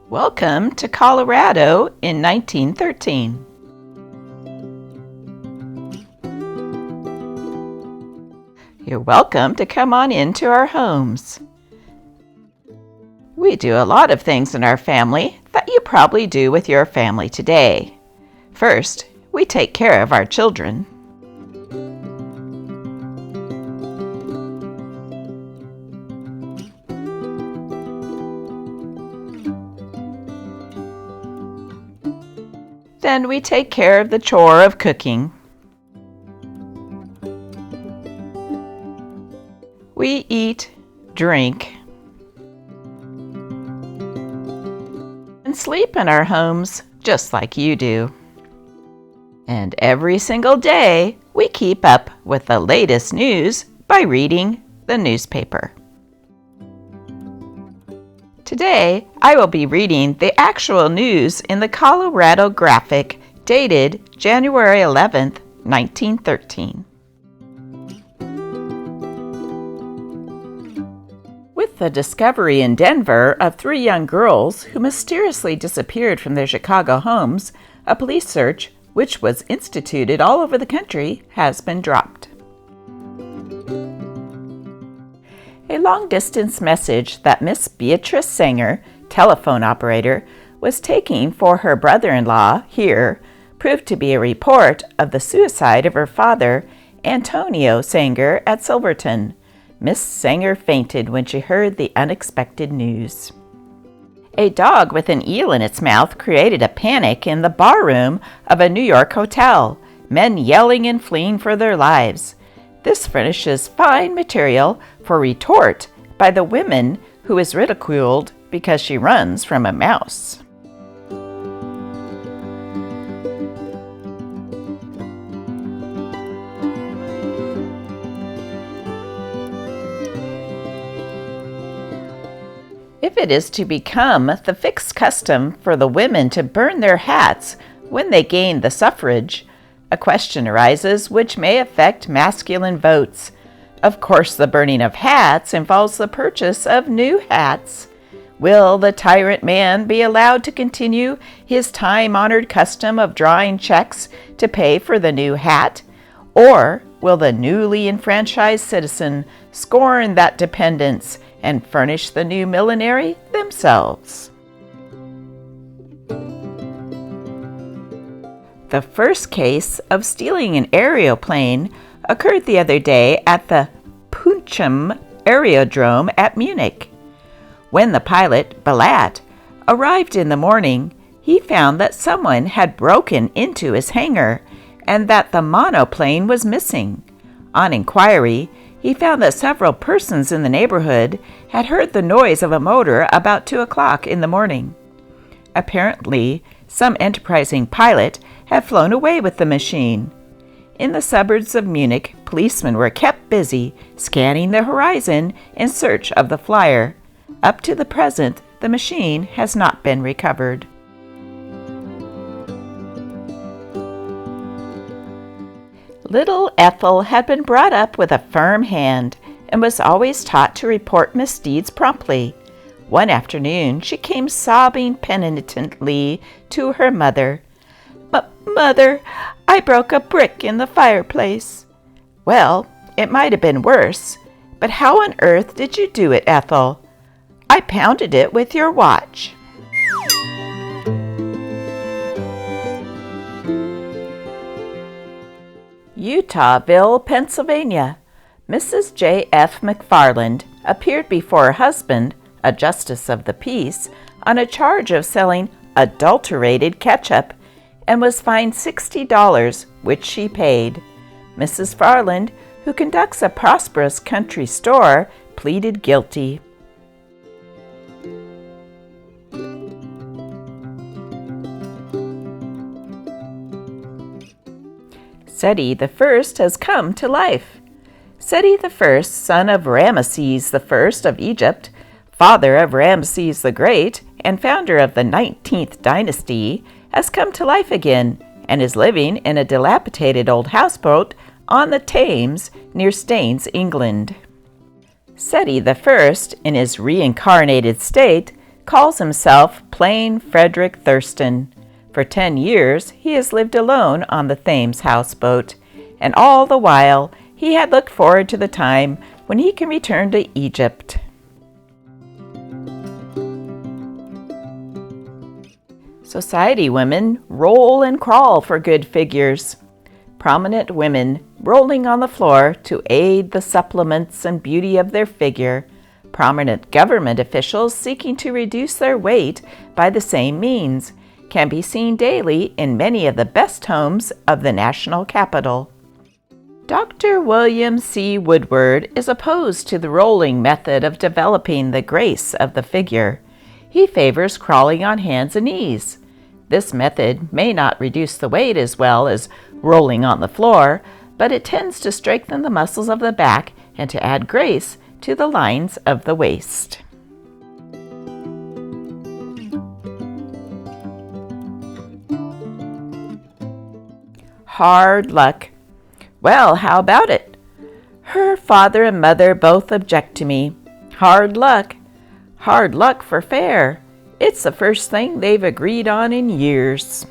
Welcome to Colorado in 1913. You're welcome to come on into our homes. We do a lot of things in our family that you probably do with your family today. First, we take care of our children. Then we take care of the chore of cooking. We eat, drink, and sleep in our homes just like you do. And every single day, we keep up with the latest news by reading the newspaper. Today, I will be reading the actual news in the Colorado Graphic dated January 11th, 1913. With the discovery in Denver of 3 young girls who mysteriously disappeared from their Chicago homes, a police search, which was instituted all over the country, has been dropped. A long-distance message that Miss Beatrice Sanger, telephone operator, was taking for her brother-in-law here proved to be a report of the suicide of her father, Antonio Sanger, at Silverton. Miss Sanger fainted when she heard the unexpected news. A dog with an eel in its mouth created a panic in the barroom of a New York hotel, men yelling and fleeing for their lives. This furnishes fine material for retort by the woman who is ridiculed because she runs from a mouse. If it is to become the fixed custom for the women to burn their hats when they gain the suffrage, a question arises which may affect masculine votes. Of course, the burning of hats involves the purchase of new hats. Will the tyrant man be allowed to continue his time-honored custom of drawing checks to pay for the new hat? Or will the newly enfranchised citizen scorn that dependence and furnish the new millinery themselves? The first case of stealing an aeroplane occurred the other day at the Puncham Aerodrome at Munich. When the pilot, Balat, arrived in the morning, he found that someone had broken into his hangar and that the monoplane was missing. On inquiry, he found that several persons in the neighborhood had heard the noise of a motor about 2 o'clock in the morning. Apparently, some enterprising pilot had flown away with the machine. In the suburbs of Munich, policemen were kept busy scanning the horizon in search of the flyer. Up to the present, the machine has not been recovered. Little Ethel had been brought up with a firm hand and was always taught to report misdeeds promptly. One afternoon, she came sobbing penitently to her mother. "Mother, I broke a brick in the fireplace." "Well, it might have been worse. But how on earth did you do it, Ethel?" "I pounded it with your watch." Utahville, Pennsylvania. Mrs. J. F. McFarland appeared before her husband, a justice of the peace, on a charge of selling adulterated ketchup and was fined $60, which she paid. Mrs. Farland, who conducts a prosperous country store, pleaded guilty. Seti the First has come to life. Seti I, son of Ramesses I of Egypt, father of Ramses the Great, and founder of the 19th dynasty, has come to life again and is living in a dilapidated old houseboat on the Thames near Staines, England. Seti I, in his reincarnated state, calls himself plain Frederick Thurston. For 10 years he has lived alone on the Thames houseboat, and all the while he had looked forward to the time when he can return to Egypt. Society women roll and crawl for good figures. Prominent women rolling on the floor to aid the supplements and beauty of their figure. Prominent government officials seeking to reduce their weight by the same means can be seen daily in many of the best homes of the national capital. Dr. William C. Woodward is opposed to the rolling method of developing the grace of the figure. He favors crawling on hands and knees. This method may not reduce the weight as well as rolling on the floor, but it tends to strengthen the muscles of the back and to add grace to the lines of the waist. Hard luck. Well, how about it? Her father and mother both object to me. Hard luck. Hard luck for fair. It's the first thing they've agreed on in years.